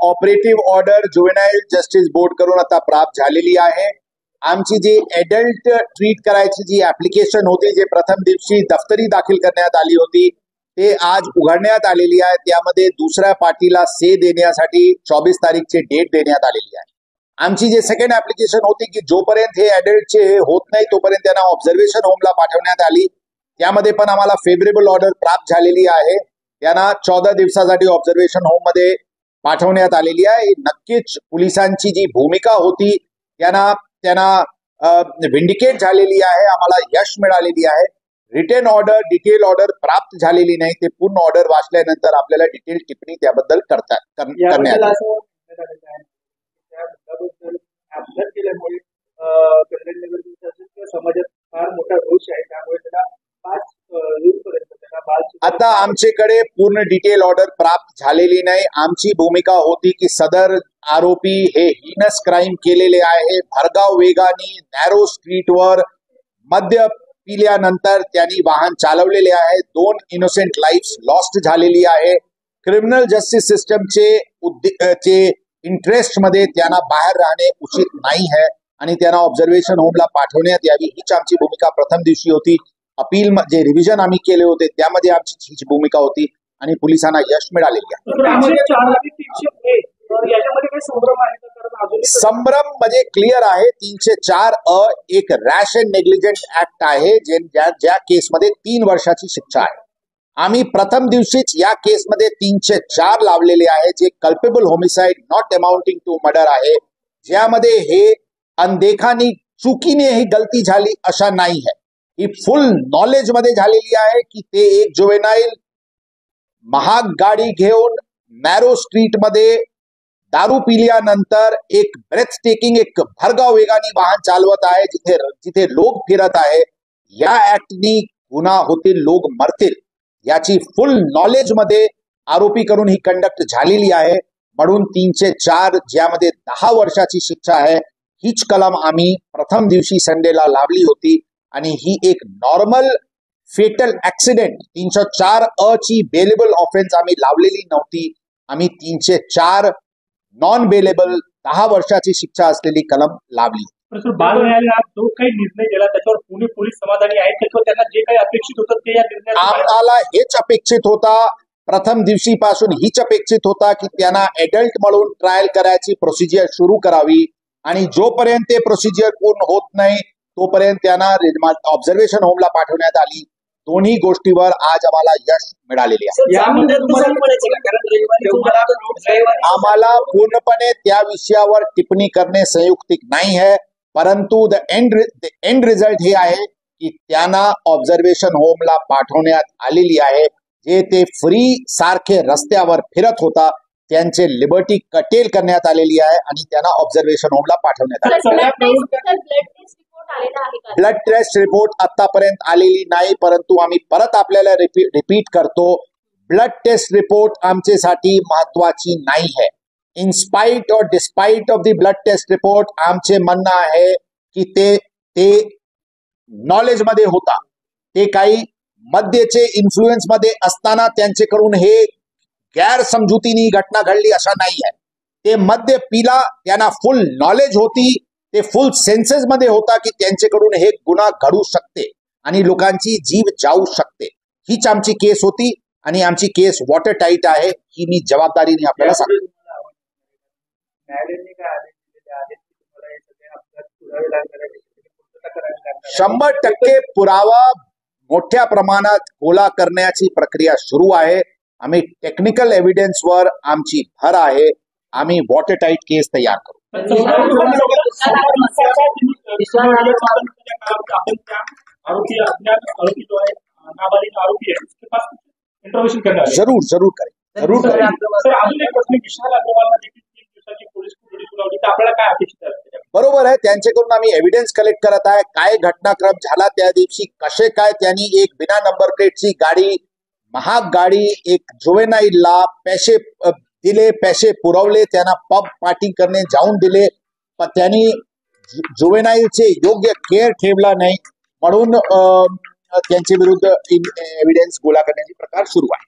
Operative order juvenile justice board कडून आता प्राप्त झालेली आहे। आमची जी एडल्ट ट्रीट करायची जी ऍप्लिकेशन होती, जे प्रथम दिवशी दफ्तरी दाखल करण्यात आली होती, ते आज उघडण्यात आलेली आहे। त्यामध्ये दुसऱ्या पार्टीला से देण्यासाठी 24 तारीखची डेट देण्यात आलेली आहे। आमची जे सेकंड ऍप्लिकेशन होती की जोपर्यंत हे एडल्टचे होत नाही तोपर्यंत त्यांना ऑब्झर्वेशन होमला पाठवण्यात आली, त्यामध्ये पण आम्हाला फेवरेबल ऑर्डर प्राप्त झालेली आहे। त्यांना 14 दिवसासाठी ऑब्झर्वेशन होम मध्ये पाठवण्यात आलेली आहे। नक्कीच पोलिसांची जी भूमिका होती त्यांना विंडिकेट झालेली आहे, आम्हाला यश मिळालेली आहे। रिटन ऑर्डर डिटेल ऑर्डर प्राप्त झालेली नाही, ते पूर्ण ऑर्डर वाचल्यानंतर आपल्याला डिटेल टिप्पणी त्याबद्दल करण्यात आता आमच्याकडे पूर्ण डिटेल ऑर्डर प्राप्त झालेली नाही। आमची भूमिका होती की सदर आरोपी हे हिनस क्राइम केलेले आहे। भरधाव वेगाने नॅरो स्ट्रीटवर मद्य पिल्यानंतर त्यांनी वाहन चालवलेले आहे। 2 इनोसेंट लाईफ्स लॉस्ट झालेली आहे। क्रिमिनल जस्टिस सिस्टमचे इंटरेस्ट मध्ये त्यांना बाहेर राहणे उचित नाही है आणि त्यांना ऑब्झर्वेशन होमला पाठवण्यात यावी, हीच आमची भूमिका प्रथम दिवशी होती। अपील जे रिव्हिजन आम्ही केले होते त्यामध्ये आमची हीच भूमिका होती आणि पोलिसांना यश मिळालेले आहे। संभ्रम म्हणजे क्लिअर आहे। 304 एक रॅश अँड नेग्लिजंट ऍक्ट आहे, ज्या केसमध्ये 3 वर्षाची शिक्षा आहे। आम्ही प्रथम दिवशीच या केसमध्ये 304 लावलेले आहे, जे culpable homicide not amounting to murder आहे, ज्यामध्ये हे अनदेखानी चुकीने ही गलती झाली अशा नाही है। ही फुल नॉलेज मध्ये झालेली आहे की ते एक जुवेनाईल महाग गाडी घेऊन नॅरो स्ट्रीट मध्ये दारू पिल्यानंतर एक ब्रेथ टेकिंग एक भरधाव वेगाने वाहन चालवत आहे, जिथे लोक फिरत आहे। या ऍक्टनी गुन्हा होतील, लोक मरतील, याची फुल नॉलेज मध्ये आरोपी करून ही कंडक्ट झालेली आहे। म्हणून 304 ज्यामध्ये 10 वर्षाची शिक्षा आहे, हीच कलम आम्ही प्रथम दिवशी संडेला लावली होती आणि ही एक नॉर्मल फेटल ऍक्सिडेंट 304 ची बेलेबल ऑफेन्स आम्ही लावलेली नव्हती। आम्ही 304 नॉन बेलेबल 10 वर्षाची शिक्षा असलेली कलम लावली। बाल न्यायालयात जो काही निर्णय दिला त्याच्यावर पुणे पोलीस समाधानी आहेत, त्याच्यावर त्यांना जे काही अपेक्षित होतं ते या निर्णयात आम्हाला हेच अपेक्षित होता। प्रथम दिवशीपासून हीच अपेक्षित होता की त्यांना एडल्ट म्हणून ट्रायल करायची प्रोसिजर सुरू करावी आणि जोपर्यंत ते प्रोसिजर पूर्ण होत नाही तोपर्यंत त्यांना ऑब्झर्वेशन होमला पाठवण्यात आली। दोन्ही गोष्टीवर आज आम्हाला यश मिळालेले आहे। आम्हाला पूर्णपणे त्या विषयावर टिप्पणी करणे संयुक्तिक नाही है, परंतु एंड रिझल्ट हे आहे की त्यांना ऑब्झर्वेशन होमला पाठवण्यात आलेली आहे। जे ते फ्री सारखे रस्त्यावर फिरत होता त्यांचे लिबर्टी कटेल करण्यात आलेली आहे आणि त्यांना ऑब्झर्वेशन होमला पाठवण्यात आले। ब्लड टेस्ट रिपोर्ट आतापर्यंत आलेली नाही, परंतु आम्ही परत आपल्याला रिपीट करतो, ब्लड टेस्ट रिपोर्ट आमच्यासाठी महत्वाची नाही है। इन स्पाइट और despite of the blood test report आमचे म्हणणं आहे की ते नॉलेज मध्ये होता, ते काही मद्याचे इन्फ्लुएन्स मध्ये असताना त्यांच्याकडून हे गैरसमजुतीने घटना घडली अशा नाही आहे। ते मद्य पिला, त्यांना फुल नॉलेज होती, ते फुल सेन्सेस मध्ये होता की त्यांच्याकडून हे गुन्हा घडू शकते आणि लोकांची जीव जाऊ शकते। हीच आमची केस होती आणि आमची केस वॉटर टाईट आहे, ही मी जबाबदारीने आपल्याला सांगतो। 100% पुरावा मोठ्या प्रमाणात गोळा करण्याची प्रक्रिया सुरू आहे। आम्ही टेक्निकल एव्हिडन्सवर आमची भर आहे। आम्ही वॉटर टाईट केस तयार करू। जरूर करें। बरोबर आहे, त्यांच्याकडून आम्ही एव्हिडन्स कलेक्ट करत आहे, काय घटनाक्रम झाला त्या दिवशी, कसे काय त्यांनी एक बिना नंबर प्लेटची गाडी, महाग गाडी, एक जुवेनाईलला पैसे दिले, पैसे पुरवले, त्यांना पब पार्टी करणे जाऊन दिले, पण त्यांनी जुवेनाईलचे योग्य केअर ठेवला नाही, म्हणून त्यांच्या विरुद्ध एव्हिडन्स गोळा करण्याची प्रकार सुरू आहे।